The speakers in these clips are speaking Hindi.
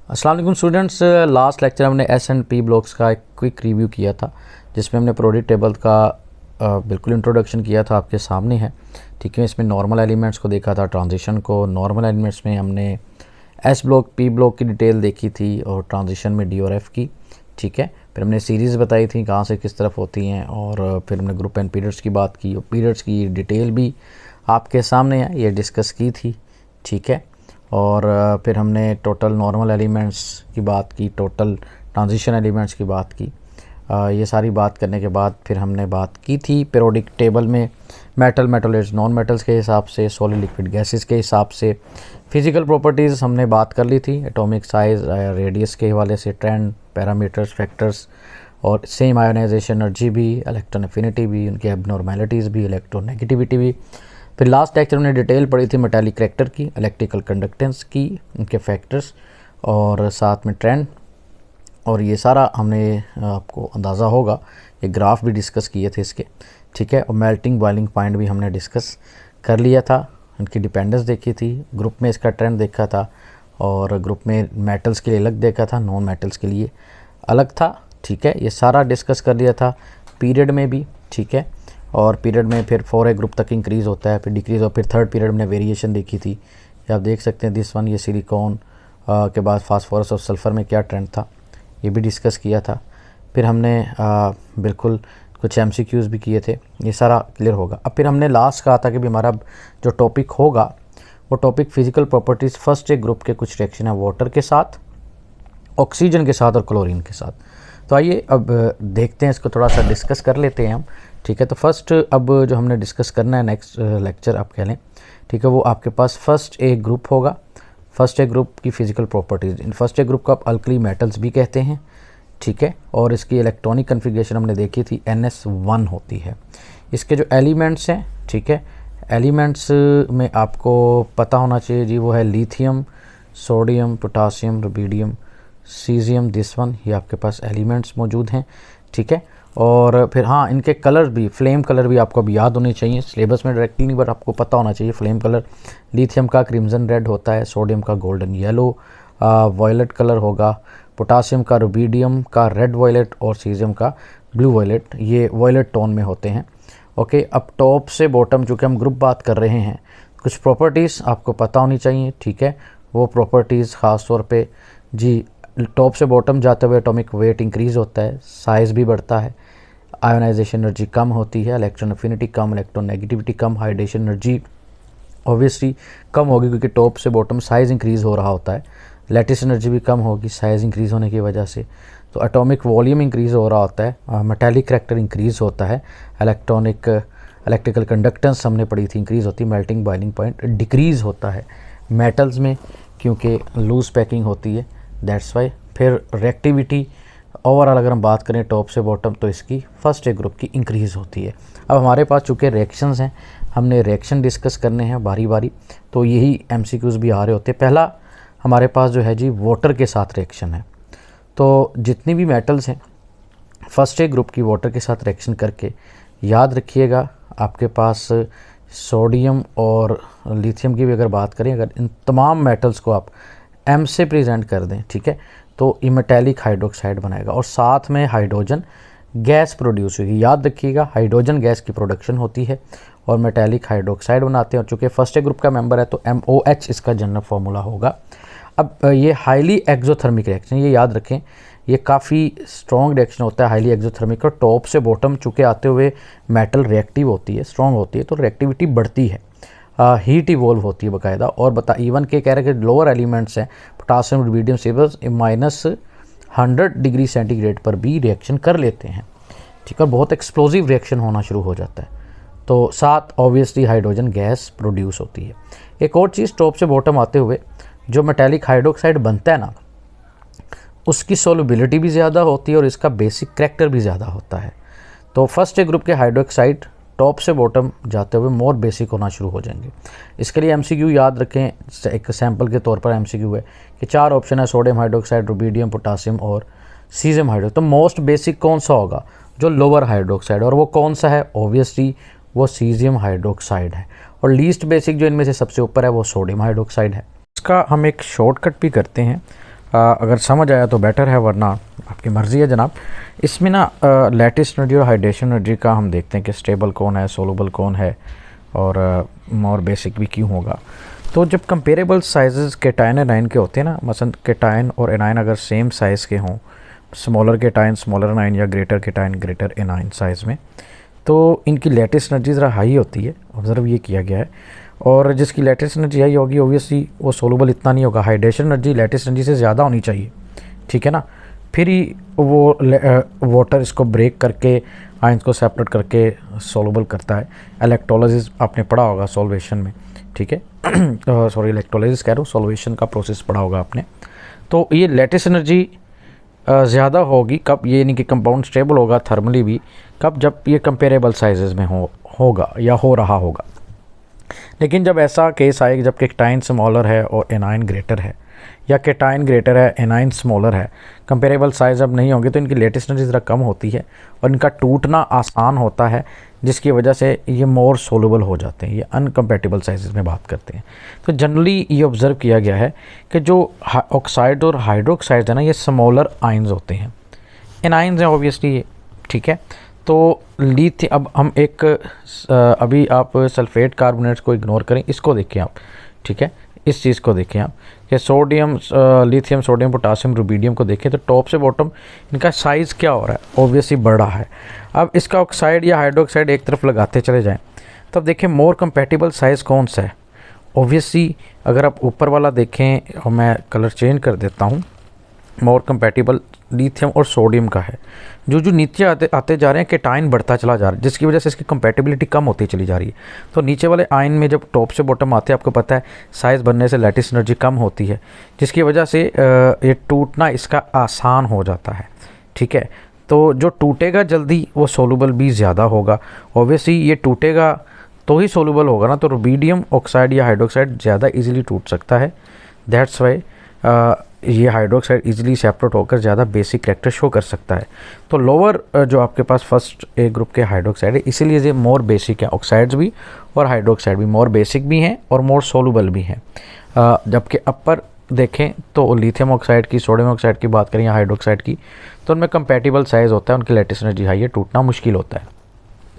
अस्सलाम वालेकुम स्टूडेंट्स। लास्ट लेक्चर हमने एस एंड पी ब्लॉक्स का एक क्विक रिव्यू किया था जिसमें हमने प्रोडक्ट टेबल का बिल्कुल इंट्रोडक्शन किया था, आपके सामने है। ठीक है, इसमें नॉर्मल एलिमेंट्स को देखा था, ट्रांजिशन को। नॉर्मल एलिमेंट्स में हमने एस ब्लॉक पी ब्लॉक की डिटेल देखी थी और ट्रांजिशन में डी और एफ की। ठीक है, फिर हमने सीरीज़ बताई थी कहाँ से किस तरफ होती हैं, और फिर हमने ग्रुप एंड पीरियड्स की बात की और पीरियड्स की डिटेल भी आपके सामने है, ये डिस्कस की थी। ठीक है, और फिर हमने टोटल नॉर्मल एलिमेंट्स की बात की, टोटल ट्रांजिशन एलिमेंट्स की बात की। ये सारी बात करने के बाद फिर हमने बात की थी पीरियोडिक टेबल में मेटल, मेटल्स, नॉन मेटल्स के हिसाब से, सॉलिड, लिक्विड, गैसेस के हिसाब से। फिज़िकल प्रॉपर्टीज़ हमने बात कर ली थी, एटॉमिक साइज़, रेडियस के हवाले से, ट्रेंड, पैरामीटर्स, फैक्टर्स, और सेम आयोनाइजेशन एनर्जी भी, इलेक्ट्रॉन एफिनिटी भी, उनकी एबनॉर्मेलिटीज़ भी, इलेक्ट्रोनेगेटिविटी भी। फिर लास्ट लेक्चर में डिटेल पढ़ी थी मेटालिक करैक्टर की, इलेक्ट्रिकल कंडक्टेंस की, उनके फैक्टर्स, और साथ में ट्रेंड। और ये सारा हमने आपको अंदाज़ा होगा, ये ग्राफ भी डिस्कस किए थे इसके। ठीक है, और मेल्टिंग बॉइलिंग पॉइंट भी हमने डिस्कस कर लिया था, उनकी डिपेंडेंस देखी थी, ग्रुप में इसका ट्रेंड देखा था, और ग्रुप में मेटल्स के लिए अलग देखा था, नॉन मेटल्स के लिए अलग था। ठीक है, ये सारा डिस्कस कर लिया था पीरियड में भी। ठीक है, और पीरियड में फिर 4a ग्रुप तक इंक्रीज़ होता है, फिर डिक्रीज़, और फिर थर्ड पीरियड में वेरिएशन देखी थी। ये आप देख सकते हैं दिस वन, ये सिलिकॉन के बाद फास्फोरस और सल्फ़र में क्या ट्रेंड था, ये भी डिस्कस किया था। फिर हमने बिल्कुल कुछ MCQs भी किए थे, ये सारा क्लियर होगा। अब फिर हमने लास्ट कहा था कि भी हमारा जो टॉपिक होगा वो topic physical properties first A group के कुछ रिएक्शन है वाटर के साथ, ऑक्सीजन के साथ और क्लोरीन के साथ। तो आइए अब देखते हैं, इसको थोड़ा सा डिस्कस कर लेते हैं हम। ठीक है, तो फर्स्ट अब जो हमने डिस्कस करना है नेक्स्ट लेक्चर आप कह लें, ठीक है, वो आपके पास फर्स्ट ए ग्रुप होगा। फर्स्ट ए ग्रुप की physical properties, in first A group को आप अल्कली मेटल्स भी कहते हैं। ठीक है, और इसकी इलेक्ट्रॉनिक कन्फिग्रेशन हमने देखी थी NS1 होती है। इसके जो एलिमेंट्स हैं, ठीक है, एलिमेंट्स में आपको पता होना चाहिए जी, वो है lithium, sodium, potassium, rubidium, caesium, this one, ये आपके पास एलिमेंट्स मौजूद हैं। ठीक है, और फिर हाँ, इनके कलर भी, फ्लेम कलर भी आपको अब याद होने चाहिए, सिलेबस में डायरेक्टली नहीं बट आपको पता होना चाहिए फ्लेम कलर। लिथियम का क्रिम्जन रेड होता है, सोडियम का गोल्डन येलो, वॉयलेट कलर होगा, पोटासियम का रुबिडियम का रेड वॉयलेट, और सीजियम का ब्लू वॉयलेट, ये वॉयलेट टोन में होते हैं। ओके, अब टॉप से बॉटम, चूँकि हम ग्रुप बात कर रहे हैं, कुछ प्रॉपर्टीज़ आपको पता होनी चाहिए। ठीक है, वो प्रॉपर्टीज़ ख़ास तौर पे जी, टॉप से बॉटम जाते हुए एटॉमिक वेट इंक्रीज़ होता है, साइज़ भी बढ़ता है, आयोनाइजेशन एनर्जी कम होती है, इलेक्ट्रॉन एफिनिटी कम, इलेक्ट्रोनेगेटिविटी कम, हाइड्रेशन एनर्जी ऑब्वियसली कम होगी क्योंकि टॉप से बॉटम साइज़ इंक्रीज़ हो रहा होता है, लैटिस एनर्जी भी कम होगी साइज़ इंक्रीज़ होने की वजह से। तो एटॉमिक वॉल्यूम इंक्रीज़ हो रहा होता है, मेटालिक करैक्टर इंक्रीज़ होता है, इलेक्ट्रिकल कंडक्टेंस हमने पढ़ी थी इंक्रीज़ होती है, मेल्टिंग बॉइलिंग पॉइंट डिक्रीज़ होता है मेटल्स में क्योंकि लूज़ पैकिंग होती है, दैट्स वाई। फिर रिएक्टिविटी ओवरऑल अगर हम बात करें टॉप से बॉटम, तो इसकी फर्स्ट ए ग्रुप की इंक्रीज़ होती है। अब हमारे पास चूँकि रिएक्शंस हैं, हमने रिएक्शन डिस्कस करने हैं बारी बारी, तो यही MCQs भी आ रहे होते हैं। पहला हमारे पास जो है जी, वाटर के साथ रिएक्शन है। तो जितनी भी मेटल्स हैं फर्स्ट ए ग्रुप की वाटर के साथ रिएक्शन करके, याद रखिएगा आपके पास सोडियम और लिथियम की भी अगर बात करें, अगर इन तमाम मेटल्स को आप M से प्रेजेंट कर दें, ठीक है, तो ये मेटालिक हाइड्रोक्साइड बनाएगा और साथ में हाइड्रोजन गैस प्रोड्यूस होगी। याद रखिएगा हाइड्रोजन गैस की प्रोडक्शन होती है और मेटालिक हाइड्रोक्साइड बनाते हैं, और चूँकि फर्स्ट ए ग्रुप का मेंबर है तो MOH इसका जनरल फार्मूला होगा। अब ये हाईली एक्सोथर्मिक रिएक्शन, ये याद रखें, ये काफ़ी स्ट्रॉन्ग रिएक्शन होता है, हाईली एक्सोथर्मिक, और टॉप से बॉटम चूँकि आते हुए मेटल रिएक्टिव होती है, स्ट्रॉन्ग होती है, तो रिएक्टिविटी बढ़ती है, हीट इवॉल्व होती है बाकायदा। और बता इवन के कह रहे हैं कि लोअर एलिमेंट्स हैं potassium, rubidium, silver, -100 degree centigrade पर भी रिएक्शन कर लेते हैं। ठीक है, बहुत एक्सप्लोजिव रिएक्शन होना शुरू हो जाता है, तो साथ ऑब्वियसली हाइड्रोजन गैस प्रोड्यूस होती है। एक और चीज़, टॉप से बॉटम आते हुए जो मेटालिक हाइड्रोक्साइड बनता है ना, उसकी सोलबिलिटी भी ज़्यादा होती है और इसका बेसिक करैक्टर भी ज़्यादा होता है। तो फर्स्ट ए ग्रुप के हाइड्रोक्साइड टॉप से बॉटम जाते हुए मोर बेसिक होना शुरू हो जाएंगे। इसके लिए MCQ याद रखें, एक सैंपल के तौर पर MCQ है कि 4 ऑप्शन है, सोडियम हाइड्रोक्साइड, रुबिडियम, पोटासियम और सीजियम हाइड्रोक्साइड। तो मोस्ट बेसिक कौन सा होगा? जो लोअर हाइड्रोक्साइड, और वो कौन सा है? ऑब्वियसली वो सीजियम हाइड्रोक्साइड है। और लीस्ट बेसिक जो इनमें से सबसे ऊपर है वो सोडियम हाइड्रोक्साइड है। इसका हम एक शॉर्टकट भी करते हैं, अगर समझ आया तो बेटर है, वरना आपकी मर्ज़ी है जनाब। इसमें ना लैटिस एनर्जी और हाइड्रेशन एनर्जी का हम देखते हैं कि स्टेबल कौन है, सोलूबल कौन है और मोर बेसिक भी क्यों होगा। तो जब कंपेरेबल साइजेस केटायन एनायन के होते हैं ना, मसलन केटायन और एनायन अगर सेम साइज़ के हों, स्मॉलर केटायन स्मॉलर एनायन या greater cation greater anion size में, तो इनकी लैटिस एनर्जी ज़रा हाई होती है, ऑब्ज़र्व ये किया गया है। और जिसकी लैटिस एनर्जी हाई होगी ऑब्वियसली वो सोलूबल इतना नहीं होगा, हाइड्रेशन एनर्जी लैटिस एनर्जी से ज़्यादा होनी चाहिए, ठीक है ना। फिर ही वो वाटर इसको ब्रेक करके आयंस को सेपरेट करके सोलूबल करता है। इलेक्ट्रोलिसिस आपने पढ़ा होगा सॉल्वेशन में, ठीक है सॉरी इलेक्ट्रोलिसिस कह रहा हूँ, सॉल्वेशन का प्रोसेस पढ़ा होगा आपने। तो ये लैटिस एनर्जी ज़्यादा होगी कब, ये नहीं कि कंपाउंड स्टेबल होगा थर्मली भी, कब, जब ये कंपेरेबल साइजेस में होगा या हो रहा होगा। लेकिन जब ऐसा केस आएगा जब केटायन स्मॉलर है और एनायन ग्रेटर है, या केटायन ग्रेटर है एनायन स्मॉलर है, कंपेरेबल साइज अब नहीं होंगे, तो इनकी लेटेस्ट एनर्जी ज़रा कम होती है और इनका टूटना आसान होता है, जिसकी वजह से ये मोर सोलूबल हो जाते हैं। ये अनकम्पैटिबल साइजेस में बात करते हैं। तो जनरली ये ऑब्ज़र्व किया गया है कि जो ऑक्साइड और हाइड्रोक्साइड है ना, ये स्मॉलर आयंस होते हैं, एनायंस हैं ऑब्वियसली ये, ठीक है। तो लिथियम, अब हम एक अभी आप सल्फेट कार्बोनेट्स को इग्नोर करें, इसको देखें आप, ठीक है, इस चीज़ को देखें आप कि sodium lithium sodium potassium rubidium को देखें तो टॉप से बॉटम इनका साइज़ क्या हो रहा है, ऑब्वियसली बड़ा है। अब इसका ऑक्साइड या हाइड्रोक्साइड एक तरफ लगाते चले जाएं, तब देखें मोर कंपैटिबल साइज़ कौन सा है। ऑब्वियसली अगर आप ऊपर वाला देखें, और मैं कलर चेंज कर देता हूँ, मोर कंपैटिबल लिथियम और सोडियम का है। जो जो नीचे आते जा रहे हैं केटायन बढ़ता चला जा रहा है, जिसकी वजह से इसकी कंपैटिबिलिटी कम होती चली जा रही है। तो नीचे वाले आयन में जब टॉप से बॉटम आते हैं, आपको पता है साइज़ बनने से लैटिस एनर्जी कम होती है, जिसकी वजह से ये टूटना इसका आसान हो जाता है, ठीक है। तो जो टूटेगा जल्दी वो सोलूबल भी ज़्यादा होगा। ऑब्वियसली ये टूटेगा तो ही सोलूबल होगा ना, तो रुबीडियम ऑक्साइड या हाइड्रोक्साइड ज़्यादा ईजिली टूट सकता है। दैट्स वाई ये हाइड्रोक्साइड इजीली सेपरेट होकर ज़्यादा बेसिक कैरेक्टर शो कर सकता है। तो लोअर जो आपके पास फर्स्ट ए ग्रुप के हाइड्रोक्साइड है, इसीलिए ये मोर बेसिक है, ऑक्साइड्स भी और हाइड्रोक्साइड भी मोर बेसिक भी हैं और मोर सोलूबल भी हैं। जबकि अपर देखें तो लिथियम ऑक्साइड की, सोडियम ऑक्साइड की बात करें या हाइड्रोक्साइड की, तो उनमें कंपैटिबल साइज़ होता है, उनकी लैटिस एनर्जी हाई है, टूटना मुश्किल होता है।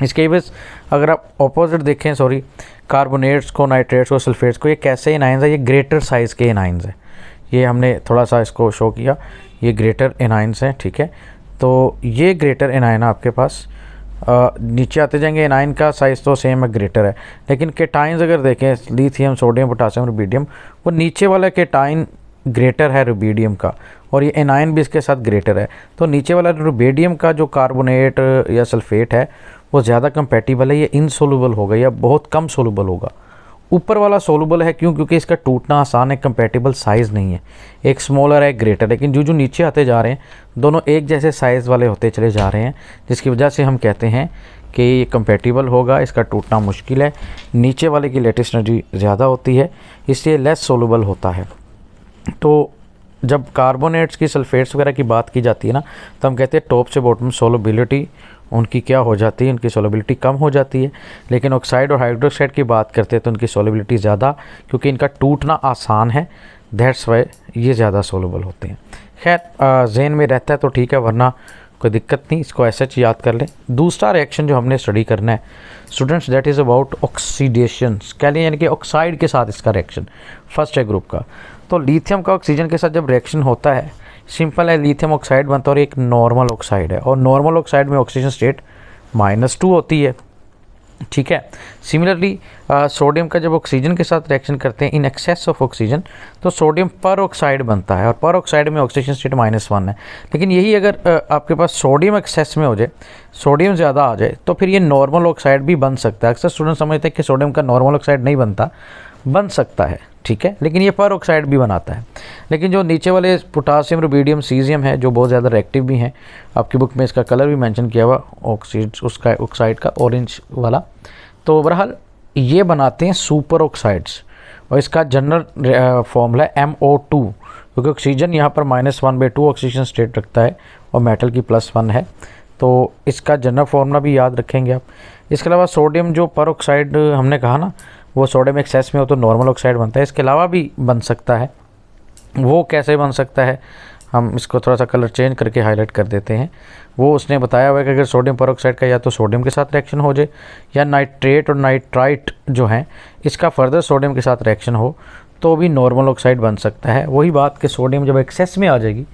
इसके बस अगर आप ऑपोजिट देखें, सॉरी कार्बोनेट्स को, नाइट्रेट्स को, सल्फेट्स को, ये कैसे एनायंस है, ये ग्रेटर साइज़ के एनायंस है। ये हमने थोड़ा सा इसको शो किया, ये ग्रेटर एनायंस हैं, ठीक है। तो ये ग्रेटर एनायन आपके पास नीचे आते जाएंगे, एनायन का साइज़ तो सेम है, ग्रेटर है, लेकिन केटाइंस अगर देखें लिथियम सोडियम पोटासियम रुबीडियम, वो नीचे वाला केटाइन ग्रेटर है रुबीडियम का, और ये एनायन भी इसके साथ ग्रेटर है। तो नीचे वाला रुबीडियम का जो कार्बोनेट या सल्फेट है वो ज़्यादा कंपैटिबल है, ये इनसोलूबल होगा या बहुत कम सोलूबल होगा। ऊपर वाला सोलूबल है, क्यों? क्योंकि इसका टूटना आसान है, कंपैटिबल साइज़ नहीं है, एक स्मॉलर है, ग्रेटर। लेकिन जो जो नीचे आते जा रहे हैं दोनों एक जैसे साइज़ वाले होते चले जा रहे हैं, जिसकी वजह से हम कहते हैं कि ये कंपैटिबल होगा, इसका टूटना मुश्किल है। नीचे वाले की लेटेस्ट एनर्जी ज़्यादा होती है, इसलिए लेस सोलूबल होता है। तो जब कार्बोनेट्स की, सल्फेट्स वगैरह की बात की जाती है ना, तो हम कहते हैं टॉप से बॉटम सोलबिलिटी उनकी क्या हो जाती है, उनकी सोलबिलिटी कम हो जाती है। लेकिन ऑक्साइड और हाइड्रोक्साइड की बात करते हैं तो उनकी सोलबिलिटी ज़्यादा, क्योंकि इनका टूटना आसान है, दैट्स वाई ये ज़्यादा सोलबल होते हैं। खैर जहन में रहता है तो ठीक है, वरना कोई दिक्कत नहीं, इसको ऐसे याद कर लें। दूसरा रिएक्शन जो हमने स्टडी करना है students, that is about oxidation, कह लें यानी कि ऑक्साइड के साथ इसका रिएक्शन फर्स्ट है ग्रुप का। तो लिथियम का ऑक्सीजन के साथ जब रिएक्शन होता है, सिंपल है, लिथियम ऑक्साइड बनता है और एक नॉर्मल ऑक्साइड है, और नॉर्मल ऑक्साइड में ऑक्सीजन स्टेट -2 होती है, ठीक है। सिमिलरली सोडियम का जब ऑक्सीजन के साथ रिएक्शन करते हैं इन एक्सेस ऑफ ऑक्सीजन, तो सोडियम पर ऑक्साइड बनता है, और पर ऑक्साइड में ऑक्सीजन स्टेट -1 है। लेकिन यही अगर आपके पास सोडियम एक्सेस में हो जाए, सोडियम ज़्यादा आ जाए, तो फिर ये नॉर्मल ऑक्साइड भी बन सकता है। अक्सर स्टूडेंट समझते हैं कि सोडियम का नॉर्मल ऑक्साइड नहीं बनता, बन सकता है, ठीक है, लेकिन ये पर ऑक्साइड भी बनाता है। लेकिन जो नीचे वाले पोटासियम, रुबीडियम, सीजियम है, जो बहुत ज़्यादा रिएक्टिव भी हैं, आपकी बुक में इसका कलर भी मेंशन किया हुआ उसका ऑक्साइड का ऑरेंज वाला, तो बहरहाल ये बनाते हैं सुपर ऑक्साइड्स, और इसका जनरल फॉर्मूला है MO2, क्योंकि ऑक्सीजन यहाँ पर -1/2 ऑक्सीजन स्टेट रखता है और मेटल की +1 है, तो इसका जनरल फॉर्मूला भी याद रखेंगे आप। इसके अलावा सोडियम जो पर ऑक्साइड हमने कहा ना, वो सोडियम एक्सेस में हो तो नॉर्मल ऑक्साइड बनता है, इसके अलावा भी बन सकता है, वो कैसे बन सकता है, हम इसको थोड़ा सा कलर चेंज करके हाईलाइट कर देते हैं। वो उसने बताया हुआ है कि अगर सोडियम पेरोक्साइड का या तो सोडियम के साथ रिएक्शन हो जाए, या नाइट्रेट और नाइट्राइट जो हैं इसका फर्दर सोडियम के साथ रिएक्शन हो तो भी नॉर्मल ऑक्साइड बन सकता है। वही बात कि सोडियम जब एक्सेस में आ जाएगी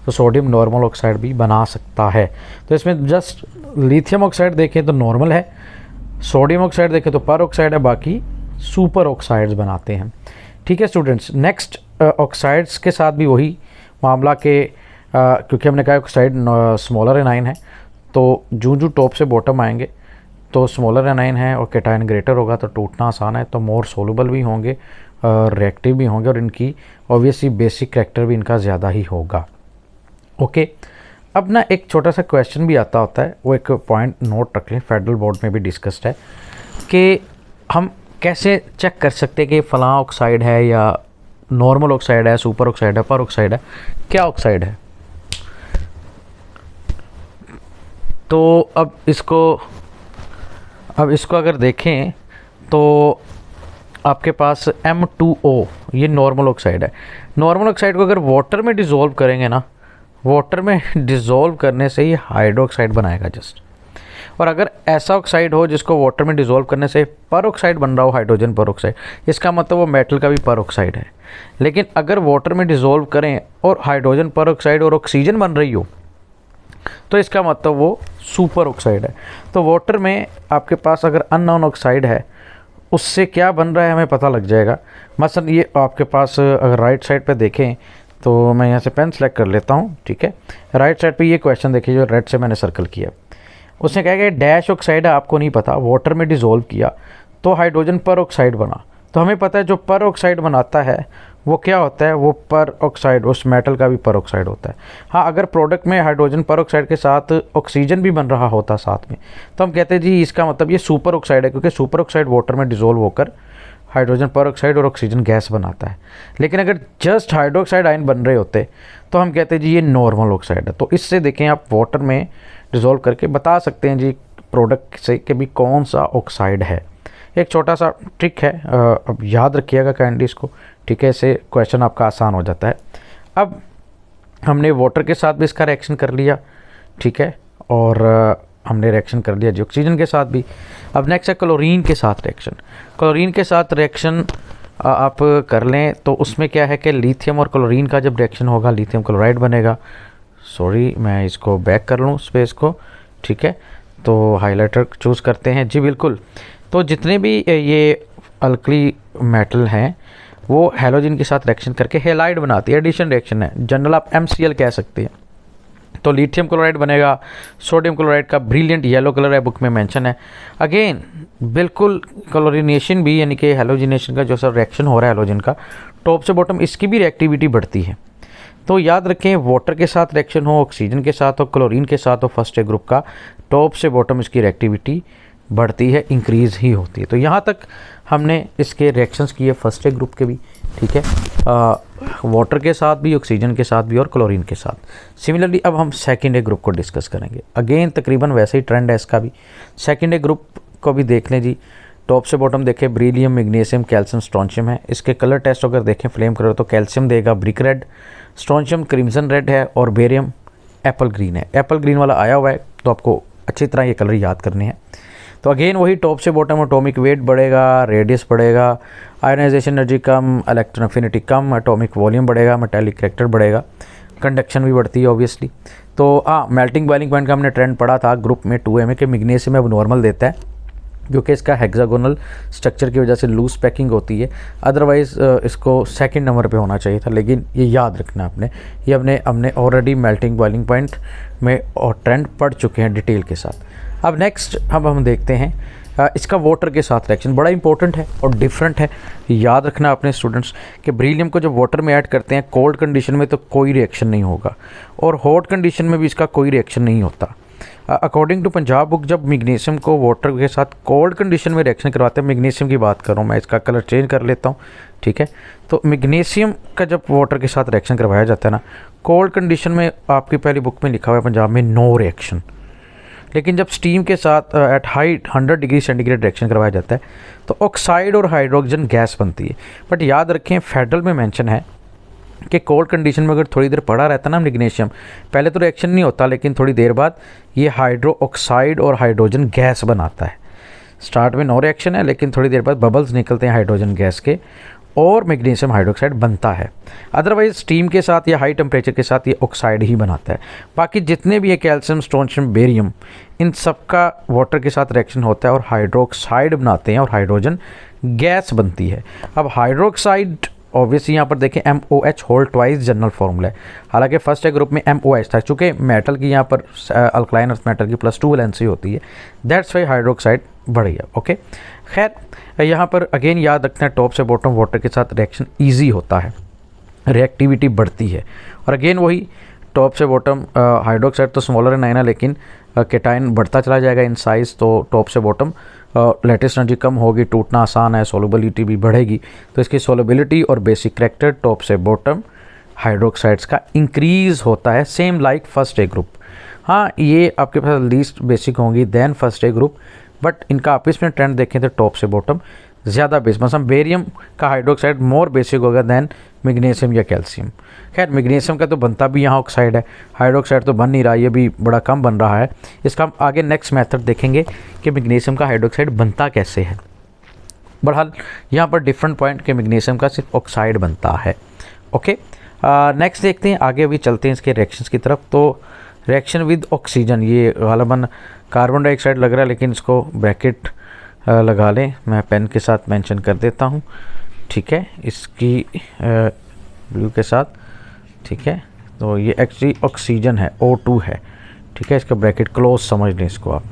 तो सोडियम नॉर्मल ऑक्साइड भी बना सकता है। तो इसमें जस्ट लिथियम ऑक्साइड देखें तो नॉर्मल है, सोडियम ऑक्साइड देखें तो पर ऑक्साइड है, बाकी सुपर ऑक्साइड्स बनाते हैं। ठीक है स्टूडेंट्स, नेक्स्ट ऑक्साइड्स के साथ भी वही मामला के क्योंकि हमने कहा ऑक्साइड स्मॉलर एनाइन है, तो जो टॉप से बॉटम आएंगे तो स्मॉलर एनाइन है और कैटायन ग्रेटर होगा तो टूटना आसान है, तो मोर सोलूबल भी होंगे, रिएक्टिव भी होंगे, और इनकी ऑब्वियसली बेसिक करैक्टर भी इनका ज़्यादा ही होगा। ओके, अब ना एक छोटा सा क्वेश्चन भी आता होता है, वो एक पॉइंट नोट रख लें, फेडरल बोर्ड में भी डिस्कस्ड है कि हम कैसे चेक कर सकते हैं कि फलां ऑक्साइड है या नॉर्मल ऑक्साइड है, सुपर ऑक्साइड है, पर ऑक्साइड है, क्या ऑक्साइड है। तो अब इसको अगर देखें तो आपके पास M2O ये नॉर्मल ऑक्साइड है। नॉर्मल ऑक्साइड को अगर वाटर में डिज़ोल्व करेंगे ना, वाटर में डिज़ोल्व करने से ही हाइड्रोक्साइड बनाएगा जस्ट। और अगर ऐसा ऑक्साइड हो जिसको वाटर में डिज़ोल्व करने से पर ऑक्साइड बन रहा हो, हाइड्रोजन पर ऑक्साइड, इसका मतलब वो मेटल का भी पर ऑक्साइड है। लेकिन अगर वाटर में डिज़ोल्व करें और हाइड्रोजन पर ऑक्साइड और ऑक्सीजन बन रही हो तो इसका मतलब वो सुपर ऑक्साइड है। तो वाटर में आपके पास अगर अननोन ऑक्साइड है उससे क्या बन रहा है हमें पता लग जाएगा। मसलन ये आपके पास अगर राइट साइड पे देखें तो मैं यहाँ से पेन सेलेक्ट कर लेता हूँ। ठीक है, राइट साइड पे ये क्वेश्चन देखिए जो रेड से मैंने सर्कल किया, उसने कहा कि डैश ऑक्साइड है, आपको नहीं पता, वाटर में डिज़ोल्व किया तो हाइड्रोजन पर ऑक्साइड बना। तो हमें पता है जो पर ऑक्साइड बनाता है वो क्या होता है, वो पर ऑक्साइड, उस मेटल का भी पर ऑक्साइड होता है। हाँ, अगर प्रोडक्ट में हाइड्रोजन पर ऑक्साइड के साथ ऑक्सीजन भी बन रहा होता साथ में तो हम कहते हैं जी इसका मतलब ये सुपर ऑक्साइड है, क्योंकि सुपर ऑक्साइड वाटर में डिज़ोल्व होकर हाइड्रोजन पर ऑक्साइड और ऑक्सीजन गैस बनाता है। लेकिन अगर जस्ट हाइड्रोक्साइड आयन बन रहे होते तो हम कहते हैं जी ये नॉर्मल ऑक्साइड है। तो इससे देखें आप वाटर में डिज़ोल्व करके बता सकते हैं जी प्रोडक्ट से कि भी कौन सा ऑक्साइड है। एक छोटा सा ट्रिक है, अब याद रखिएगा काइंडली इसको। ठीक है, इससे क्वेश्चन आपका आसान हो जाता है। अब हमने वाटर के साथ भी इसका रिएक्शन कर लिया, ठीक है, और हमने रिएक्शन कर लिया जी ऑक्सीजन के साथ भी। अब नेक्स्ट है क्लोरीन के साथ रिएक्शन। क्लोरीन के साथ रिएक्शन आप कर लें तो उसमें क्या है कि लिथियम और क्लोरीन का जब रिएक्शन होगा लिथियम क्लोराइड बनेगा। सॉरी, मैं इसको बैक कर लूँ स्पेस को। ठीक है, तो हाइलाइटर चूज़ करते हैं जी, बिल्कुल। तो जितने भी ये अल्कली मेटल हैं वो हैलोजन के साथ रिएक्शन करके हैलाइड बनाती है, एडिशन रिएक्शन है, जनरल आप MCl कह सकते हैं। तो लिथियम क्लोराइड बनेगा, सोडियम क्लोराइड का ब्रिलियंट येलो कलर है, बुक में मेंशन है। अगेन बिल्कुल क्लोरीनेशन भी यानी कि हैलोजिनेशन का जो सब रिएक्शन हो रहा है हैलोजन का टॉप से बॉटम, इसकी भी रिएक्टिविटी बढ़ती है। तो याद रखें वाटर के साथ रिएक्शन हो, ऑक्सीजन के साथ हो, क्लोरीन के साथ हो, फर्स्ट ए ग्रुप का टॉप से बॉटम इसकी रिएक्टिविटी बढ़ती है, इंक्रीज़ ही होती है। तो यहाँ तक हमने इसके रिएक्शंस किए फर्स्ट ए ग्रुप के भी, ठीक है, वाटर के साथ भी, ऑक्सीजन के साथ भी और क्लोरीन के साथ। सिमिलरली अब हम सेकेंड ए ग्रुप को डिस्कस करेंगे। अगेन तकरीबन वैसे ही ट्रेंड है इसका भी। सेकेंड ए ग्रुप को भी देख लें जी, टॉप से बॉटम देखें, बेरिलियम, मैग्नीशियम, कैल्शियम, स्ट्रोंशियम है। इसके कलर टेस्ट अगर देखें फ्लेम कलर तो कैल्शियम देगा brick red, strontium crimson red है और बेरियम एप्पल ग्रीन है। एप्पल ग्रीन वाला आया हुआ है तो आपको अच्छी तरह ये कलर याद करने हैं। तो अगेन वही टॉप से बॉटम, एटॉमिक वेट बढ़ेगा, रेडियस बढ़ेगा, आयनाइजेशन एनर्जी कम, इलेक्ट्रॉन एफिनिटी कम, एटॉमिक वॉल्यूम बढ़ेगा, मेटालिक करैक्टर बढ़ेगा, कंडक्शन भी बढ़ती है ऑब्वियसली। तो मेल्टिंग बॉइलिंग पॉइंट का हमने ट्रेंड पढ़ा था ग्रुप में 2A में कि मैग्नीशियम अब नॉर्मल देता है क्योंकि इसका हेक्सागोनल स्ट्रक्चर की वजह से लूज पैकिंग होती है, अदरवाइज़ इसको सेकंड नंबर पे होना चाहिए था। लेकिन ये याद रखना आपने, ये हमने ऑलरेडी मेल्टिंग बॉइलिंग पॉइंट में और ट्रेंड पढ़ चुके हैं डिटेल के साथ। अब नेक्स्ट हम देखते हैं इसका वाटर के साथ रिएक्शन, बड़ा इंपॉर्टेंट है और डिफरेंट है। याद रखना अपने स्टूडेंट्स कि बेरिलियम को जब वाटर में ऐड करते हैं कोल्ड कंडीशन में तो कोई रिएक्शन नहीं होगा और हॉट कंडीशन में भी इसका कोई रिएक्शन नहीं होता। अकॉर्डिंग टू पंजाब बुक जब मैग्नीशियम को वाटर के साथ कोल्ड कंडीशन में रिएक्शन करवाते हैं, मैग्नीशियम की बात कर रहा हूँ मैं, इसका कलर चेंज कर लेता हूँ, ठीक है। तो मैग्नीशियम का जब वाटर के साथ रिएक्शन करवाया जाता है ना कोल्ड कंडीशन में, आपकी पहली बुक में लिखा हुआ है पंजाब में नो रिएक्शन। लेकिन जब स्टीम के साथ at high 100 degree centigrade reaction करवाया जाता है तो ऑक्साइड और हाइड्रोजन गैस बनती है। बट याद रखें फेडरल में मेंशन है कि कोल्ड कंडीशन में अगर थोड़ी देर पड़ा रहता ना मैग्नीशियम, पहले तो रिएक्शन नहीं होता, लेकिन थोड़ी देर बाद ये हाइड्रो ऑक्साइड और हाइड्रोजन गैस बनाता है। स्टार्ट में नो रिएक्शन है, लेकिन थोड़ी देर बाद बबल्स निकलते हैं हाइड्रोजन गैस के और मैग्नीशियम हाइड्रोक्साइड बनता है। अदरवाइज स्टीम के साथ या हाई टेम्परेचर के साथ ये ऑक्साइड ही बनाता है। बाकी जितने भी है कैल्शियम, स्ट्रोंशियम, बेरियम, इन सब का वाटर के साथ रिएक्शन होता है और हाइड्रोक्साइड बनाते हैं और हाइड्रोजन गैस बनती है। अब हाइड्रोक्साइड ऑब्वियसली यहाँ पर देखें MOH whole twice general formula है। हालांकि फर्स्ट ए ग्रुप में MOH था, चूँकि मेटल की यहाँ पर अल्कलाइन अर्थ मेटल की +2 वैलेंसी होती है, दैट्स वाई हाइड्रोक्साइड बढ़ गया। ओके, खैर यहाँ पर अगेन याद रखना है टॉप से बॉटम वाटर के साथ रिएक्शन ईजी होता है, रिएक्टिविटी बढ़ती है। और अगेन वही टॉप से बॉटम हाइड्रोक्साइड तो स्मॉलर एन आयन है, लेकिन केटाइन बढ़ता चला जाएगा इन साइज़, तो टॉप से बॉटम लेटेस्ट एनर्जी कम होगी, टूटना आसान है, सोलबिलिटी भी बढ़ेगी, तो इसकी सोलबिलिटी और बेसिक करैक्टर टॉप से बॉटम हाइड्रोक्साइड्स का इंक्रीज़ होता है, same like first A group. हाँ, ये आपके पास लीस्ट बेसिक होंगी then first A group, but इनका आपस में ट्रेंड देखें तो टॉप से बॉटम ज़्यादा बेस, मतलब बेरियम का हाइड्रोक्साइड मोर बेसिक होगा दैन मैग्नीशियम या कैल्शियम। खैर मैग्नीशियम का तो बनता भी यहाँ ऑक्साइड है, हाइड्रोक्साइड तो बन नहीं रहा, ये भी बड़ा कम बन रहा है। इसका हम आगे नेक्स्ट मेथड देखेंगे कि मैग्नीशियम का हाइड्रोक्साइड बनता कैसे है। बहरहाल यहाँ पर डिफरेंट पॉइंट के मैग्नीशियम का सिर्फ ऑक्साइड बनता है। ओके, नेक्स्ट देखते हैं, आगे अभी चलते हैं इसके रिएक्शंस की तरफ। तो रिएक्शन विद ऑक्सीजन, ये गालिबन कार्बन डाइऑक्साइड लग रहा है, लेकिन इसको ब्रैकेट लगा लें, मैं पेन के साथ मेंशन कर देता हूँ, ठीक है, इसकी ब्लू के साथ, ठीक है। तो ये एक्चुअली ऑक्सीजन है, O2 है, ठीक है, इसका ब्रैकेट क्लोज समझ लें इसको आप,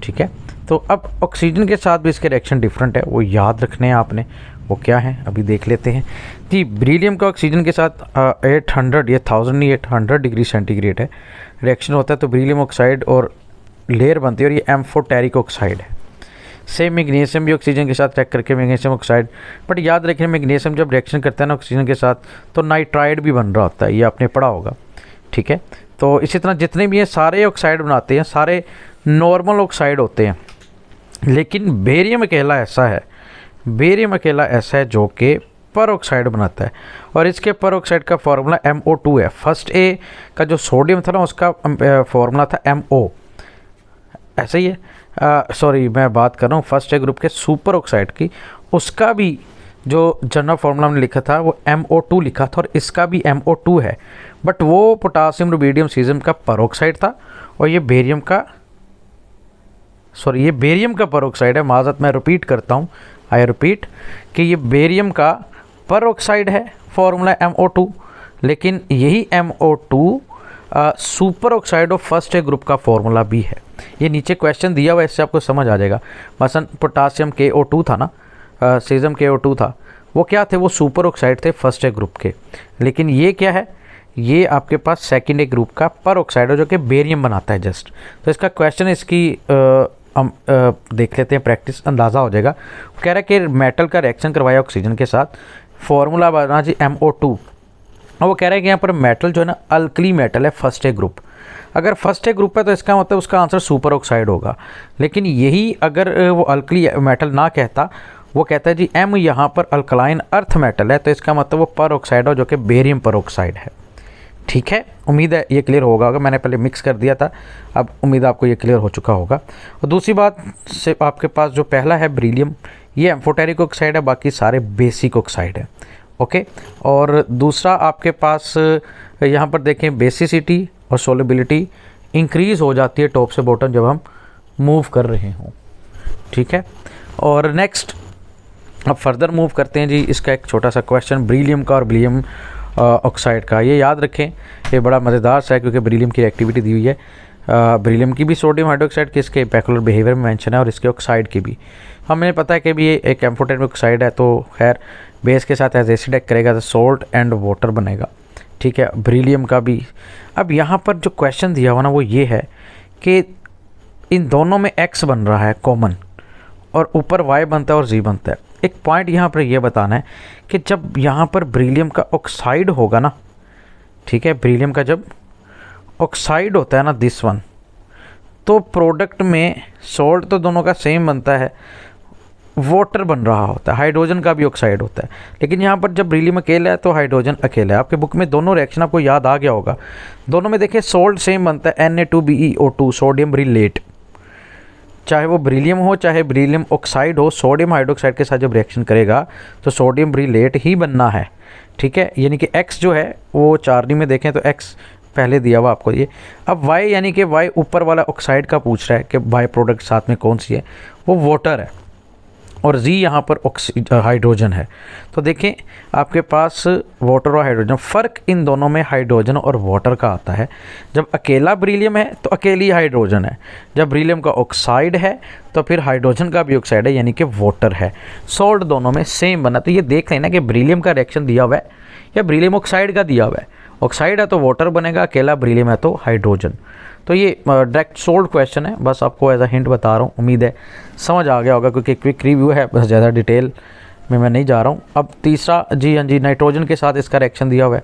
ठीक है। तो अब ऑक्सीजन के साथ भी इसके रिएक्शन डिफरेंट है, वो याद रखने हैं आपने, वो क्या है अभी देख लेते हैं। जी, बेरिलियम का ऑक्सीजन के साथ 800 या 1000 नहीं 800 डिग्री सेंटीग्रेड है रिएक्शन होता है, तो बेरिलियम ऑक्साइड और लेयर बनती है और ये M4 टेरिक ऑक्साइड है। सेम मैग्नीशियम भी ऑक्सीजन के साथ रिएक्ट करके मैग्नीशियम ऑक्साइड, बट याद रखें मैग्नीशियम जब रिएक्शन करता है ना ऑक्सीजन के साथ तो नाइट्राइड भी बन रहा होता है, ये आपने पढ़ा होगा, ठीक है। तो इसी तरह जितने भी हैं सारे ऑक्साइड बनाते हैं, सारे नॉर्मल ऑक्साइड होते हैं, लेकिन बेरियम अकेला ऐसा है, बेरियम अकेला ऐसा है जो कि पर ऑक्साइड बनाता है, और इसके पर ऑक्साइड का फार्मूला MO2 है। फर्स्ट ए का जो सोडियम था ना उसका फार्मूला था MO, ऐसा ही है, सॉरी मैं बात कर रहा हूँ फर्स्ट ए ग्रुप के सुपर ऑक्साइड की, उसका भी जो जनरल फार्मूला हमने लिखा था वो MO2 लिखा था, और इसका भी MO2 है, बट वो पोटासियम रुबिडियम सीजियम का पर ऑक्साइड था, और ये बेरियम का, सॉरी ये बेरियम का पर ऑक्साइड है, माज़रत मैं रिपीट करता हूँ, आई रिपीट कि ये बेरियम का पर ऑक्साइड है, फार्मूला MO2, लेकिन यही MO2 super oxide of first A group का फार्मूला भी है। ये नीचे क्वेश्चन दिया हुआ है, इससे आपको समझ आ जाएगा। मसलन पोटासियम KO2 था ना, सीजियम KO2 था, वो क्या थे, वो सुपर ऑक्साइड थे फर्स्ट ए ग्रुप के, लेकिन ये क्या है, ये आपके पास सेकेंड ए ग्रुप का पर ऑक्साइड है जो कि बेरियम बनाता है जस्ट। तो इसका क्वेश्चन इसकी हम देख लेते हैं, प्रैक्टिस अंदाज़ा हो जाएगा। कह रहा है कि मेटल का रिएक्शन करवाया ऑक्सीजन के साथ, फार्मूला बना जी MO2, और वो कह रहा है कि यहाँ पर मेटल जो है ना अल्कली मेटल है फर्स्ट ए ग्रुप। अगर फर्स्ट ए ग्रुप है तो इसका मतलब उसका आंसर सुपर ऑक्साइड होगा, लेकिन यही अगर वो अल्कली मेटल ना कहता, वो कहता है जी M यहाँ पर अल्कलाइन अर्थ मेटल है, तो इसका मतलब वो पर ऑक्साइड हो जो कि बेरियम पर ऑक्साइड है, ठीक है। उम्मीद है ये क्लियर होगा, मैंने पहले मिक्स कर दिया था, अब उम्मीद है आपको ये क्लियर हो चुका होगा। और दूसरी बात से आपके पास जो पहला है बेरिलियम, ये एम्फोटेरिक ऑक्साइड है, बाकी सारे बेसिक ऑक्साइड है, ओके। और दूसरा आपके पास यहाँ पर देखें बेसिसिटी और सोलिबिलिटी इंक्रीज़ हो जाती है टॉप से बॉटम जब हम मूव कर रहे हों, ठीक है। और नेक्स्ट अब फर्दर मूव करते हैं जी, इसका एक छोटा सा क्वेश्चन बेरिलियम का और बेरिलियम ऑक्साइड का, ये याद रखें, ये बड़ा मज़ेदार सा है क्योंकि बेरिलियम की एक्टिविटी दी हुई है। बेरिलियम की भी सोडियम हाइड्रोक्साइड की इसके पैकुलर बिहेवियर में मेंशन है, और इसके ऑक्साइड की भी हमें पता है कि भी ये एक एम्फोटेरिक ऑक्साइड है, तो खैर बेस के साथ एज एसिड एक्ट करेगा तो सॉल्ट एंड वाटर बनेगा, ठीक है। बेरिलियम का भी अब यहाँ पर जो क्वेश्चन दिया हुआ ना वो ये है कि इन दोनों में X बन रहा है कॉमन, और ऊपर Y बनता है और Z बनता है। एक पॉइंट यहाँ पर यह बताना है कि जब यहाँ पर बेरिलियम का ऑक्साइड होगा ना, ठीक है, बेरिलियम का जब ऑक्साइड होता है ना दिस वन, तो प्रोडक्ट में सॉल्ट तो दोनों का सेम बनता है, वाटर बन रहा होता है, हाइड्रोजन का भी ऑक्साइड होता है। लेकिन यहाँ पर जब बेरिलियम अकेला है तो हाइड्रोजन अकेला है। आपके बुक में दोनों रिएक्शन आपको याद आ गया होगा, दोनों में देखिए सोल्ट सेम बनता है, Na2BeO2 सोडियम रिलेट। चाहे वो बेरिलियम हो चाहे बेरिलियम ऑक्साइड हो, सोडियम हाइड्रोक्साइड के साथ जब रिएक्शन करेगा तो सोडियम रिलेट ही बनना है, ठीक है। यानी कि X जो है वो चार्नी में देखें तो X पहले दिया हुआ आपको ये। अब Y यानी कि Y ऊपर वाला ऑक्साइड का पूछ रहा है कि बाय प्रोडक्ट साथ में कौन सी है, वो वाटर है, और Z यहाँ पर हाइड्रोजन है। तो देखें आपके पास वाटर और हाइड्रोजन, फ़र्क इन दोनों में हाइड्रोजन और वाटर का आता है। जब अकेला बेरिलियम है तो अकेली हाइड्रोजन है, जब बेरिलियम का ऑक्साइड है तो फिर हाइड्रोजन का भी ऑक्साइड है यानी कि वाटर है। सॉल्ट दोनों में सेम बना। तो ये देख लेना कि बेरिलियम का रिएक्शन दिया हुआ है या बेरिलियम ऑक्साइड का दिया हुआ है। ऑक्साइड है तो वाटर बनेगा, अकेला बेरिलियम है तो हाइड्रोजन। तो ये डायरेक्ट सोल्ड क्वेश्चन है, बस आपको एज अ हिंट बता रहा हूँ। उम्मीद है समझ आ गया होगा क्योंकि क्विक रिव्यू है, बस ज़्यादा डिटेल में मैं नहीं जा रहा हूँ। अब तीसरा जी, हाँ जी, नाइट्रोजन के साथ इसका रिएक्शन दिया हुआ है।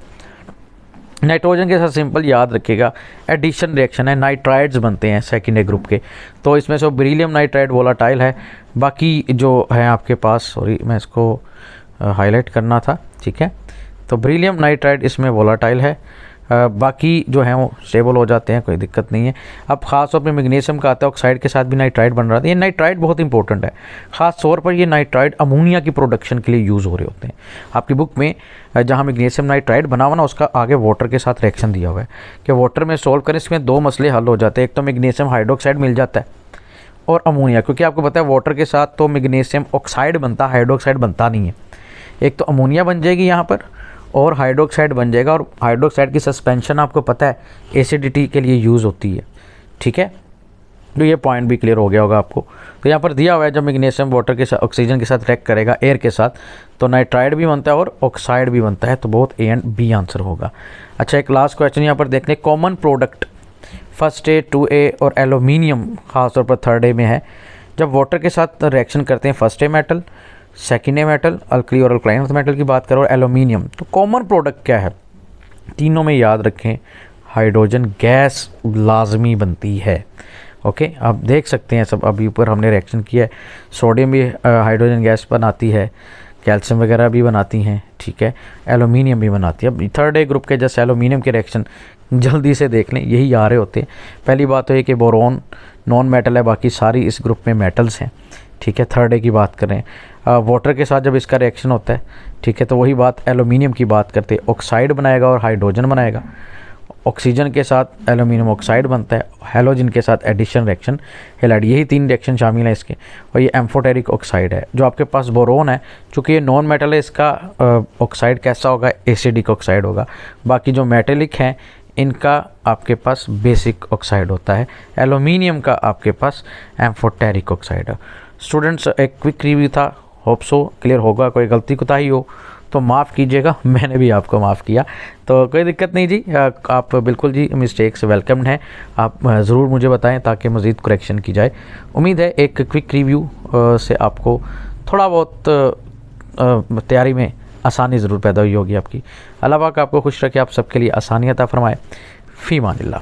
नाइट्रोजन के साथ सिंपल याद रखिएगा एडिशन रिएक्शन है, नाइट्राइड्स बनते हैं सेकेंडरी ग्रुप के। तो इसमें से बेरिलियम नाइट्राइड वोलाटाइल है, बाकी जो है आपके पास, सॉरी मैं इसको हाईलाइट करना था, ठीक है। तो बेरिलियम नाइट्राइड इसमें वोलाटाइल है, बाकी जो है वो स्टेबल हो जाते हैं, कोई दिक्कत नहीं है। अब ख़ास तौर पर मैग्नीशियम का आता है, ऑक्साइड के साथ भी नाइट्राइड बन रहा था। ये नाइट्राइड बहुत इंपॉर्टेंट है, ख़ास तौर पर ये नाइट्राइड अमोनिया की प्रोडक्शन के लिए यूज़ हो रहे होते हैं। आपकी बुक में जहाँ मैग्नीशियम नाइट्राइड बना हुआ ना, उसका आगे वाटर के साथ रिएक्शन दिया हुआ है कि वाटर में सॉल्व करें, इसमें दो मसले हल हो जाते हैं। एक तो मैग्नीशियम हाइड्रोक्साइड मिल जाता है और अमोनिया, क्योंकि आपको पता है वाटर के साथ तो मैग्नीशियम ऑक्साइड बनता है, हाइड्रोक्साइड बनता नहीं है। एक तो अमोनिया बन जाएगी यहाँ पर और हाइड्रोक्साइड बन जाएगा, और हाइड्रोक्साइड की सस्पेंशन आपको पता है एसिडिटी के लिए यूज़ होती है, ठीक है। तो ये पॉइंट भी क्लियर हो गया होगा आपको। तो यहाँ पर दिया हुआ है जब मैग्नीशियम वाटर के साथ ऑक्सीजन के साथ रिएक्ट करेगा एयर के साथ तो नाइट्राइड भी बनता है और ऑक्साइड भी बनता है, तो बहुत A एंड B आंसर होगा। अच्छा, एक लास्ट क्वेश्चन यहाँ पर देख लें, common product first A 2A और एलुमिनियम खासतौर पर थर्ड A में है। जब वाटर के साथ रिएक्शन करते हैं first A metal, second A metal, alkali और अल्कलाइन मेटल की बात करो और एलुमिनियम, तो कॉमन प्रोडक्ट क्या है? तीनों में याद रखें हाइड्रोजन गैस लाजमी बनती है। ओके, आप देख सकते हैं सब, अभी ऊपर हमने रिएक्शन किया है। सोडियम भी हाइड्रोजन गैस बनाती है, कैल्शियम वगैरह भी बनाती हैं, ठीक है, एलुमिनियम भी बनाती है। अब थर्ड A ग्रुप के जैसे एलुमिनियम के रिएक्शन जल्दी से देख लें, यही आ रहे होते हैं। पहली बात तो ये कि बोरोन नॉन मेटल है, बाकी सारी इस ग्रुप में मेटल्स हैं, ठीक है। थर्ड A की बात करें, वाटर के साथ जब इसका रिएक्शन होता है, ठीक है, तो वही बात एलुमिनियम की बात करते हैं, ऑक्साइड बनाएगा और हाइड्रोजन बनाएगा। ऑक्सीजन के साथ एलुमिनियम ऑक्साइड बनता है, हैलोजन के साथ एडिशन रिएक्शन हेलाइड, यही तीन रिएक्शन शामिल हैं इसके। और ये एम्फोटेरिक ऑक्साइड है। जो आपके पास बोरोन है, चूँकि ये नॉन मेटल है, इसका ऑक्साइड कैसा होगा? एसिडिक ऑक्साइड होगा। बाकी जो मेटेलिक हैं इनका आपके पास बेसिक ऑक्साइड होता है। एलुमिनियम का आपके पास एम्फोटेरिक ऑक्साइड है। स्टूडेंट्स, एक क्विक रिव्यू था, होप सो क्लियर होगा। कोई गलती कोताही हो तो माफ़ कीजिएगा, मैंने भी आपको माफ़ किया, तो कोई दिक्कत नहीं जी। आप बिल्कुल जी मिस्टेक्स वेलकम्ड हैं, आप ज़रूर मुझे बताएं ताकि मज़ीद करेक्शन की जाए। उम्मीद है एक क्विक रिव्यू से आपको थोड़ा बहुत तैयारी में आसानी ज़रूर पैदा हुई होगी आपकी। अल्लाह पाक आपको खुश रखे, आप सबके लिए आसानियत अता फरमाए। फ़ी मानिल्लाह।